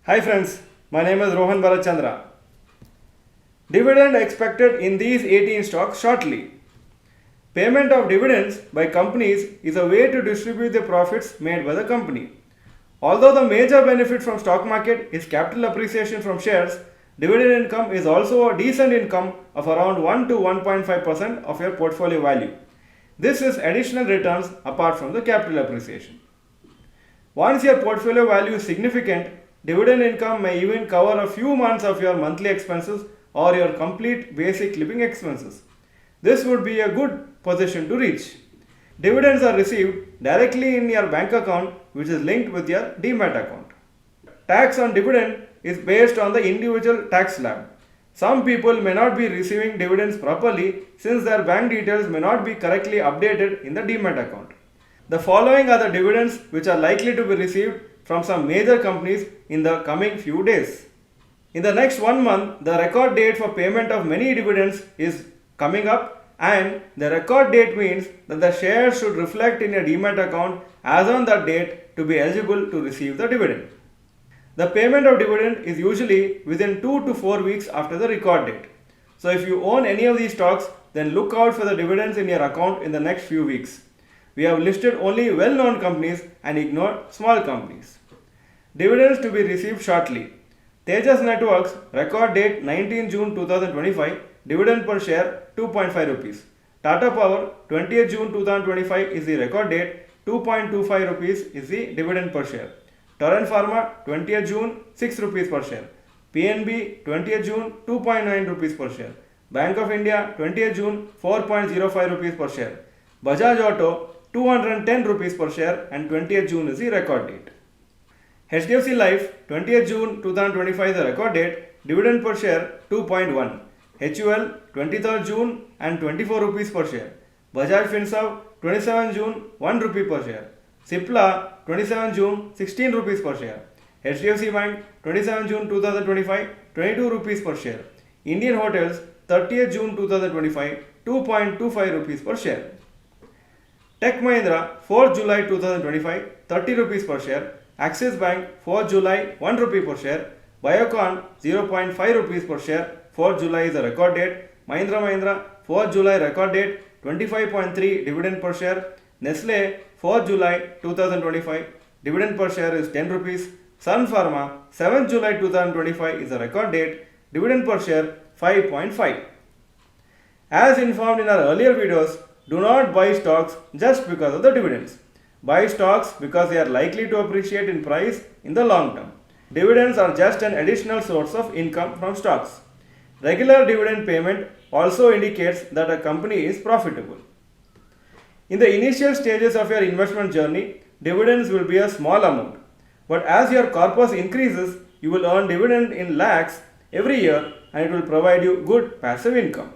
Hi friends, my name is Bharath Chandra. Dividend expected in these 18 stocks shortly. Payment of dividends by companies is a way to distribute the profits made by the company. Although the major benefit from stock market is capital appreciation from shares, dividend income is also a decent income of around 1 to 1.5% of your portfolio value. This is additional returns apart from the capital appreciation. Once your portfolio value is significant, dividend income may even cover a few months of your monthly expenses or your complete basic living expenses. This would be a good position to reach. Dividends are received directly in your bank account, which is linked with your demat account. Tax on dividend is based on the individual tax slab. Some people may not be receiving dividends properly since their bank details may not be correctly updated in the demat account. The following are the dividends which are likely to be received from some major companies in the coming few days. In the next 1 month, the record date for payment of many dividends is coming up, and the record date means that the shares should reflect in your demat account as on that date to be eligible to receive the dividend. The payment of dividend is usually within 2 to 4 weeks after the record date. So if you own any of these stocks, then look out for the dividends in your account in the next few weeks. We have listed only well-known companies and ignored small companies. Dividends to be received shortly. Tejas Networks, record date 19 June 2025, dividend per share 2.5 rupees. Tata Power, 20th June 2025 is the record date, 2.25 rupees is the dividend per share. Torrent Pharma, 20th June, 6 rupees per share. PNB, 20th June, 2.9 rupees per share. Bank of India, 20th June, 4.05 rupees per share. Bajaj Auto, 210 rupees per share, and 20th June is the record date. HDFC Life, 20th June 2025 is the record date, dividend per share 2.1. HUL, 23rd June and 24 rupees per share. Bajaj Finserv, 27 June, 1 rupee per share. Cipla, 27 June, 16 rupees per share. HDFC Bank, 27 June 2025, 22 rupees per share. Indian Hotels, 30th June 2025, 2.25 rupees per share. Tech Mahindra, 4th July 2025, 30 rupees per share. Axis Bank, 4th July, 1 rupee per share. Biocon, 0.5 rupees per share. 4th July is the record date. Mahindra, 4th July record date, 25.3 dividend per share. Nestle, 4th July 2025, dividend per share is 10 rupees. Sun Pharma, 7th July 2025 is the record date, dividend per share 5.5. As informed in our earlier videos, do not buy stocks just because of the dividends. Buy stocks because they are likely to appreciate in price in the long term. Dividends are just an additional source of income from stocks. Regular dividend payment also indicates that a company is profitable. In the initial stages of your investment journey, dividends will be a small amount. But as your corpus increases, you will earn dividend in lakhs every year, and it will provide you good passive income.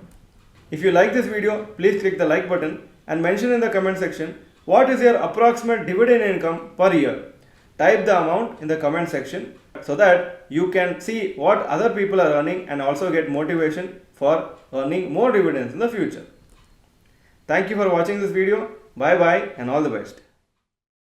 If you like this video, please click the like button and mention in the comment section what is your approximate dividend income per year. Type the amount in the comment section so that you can see what other people are earning and also get motivation for earning more dividends in the future. Thank you for watching this video. Bye bye and all the best.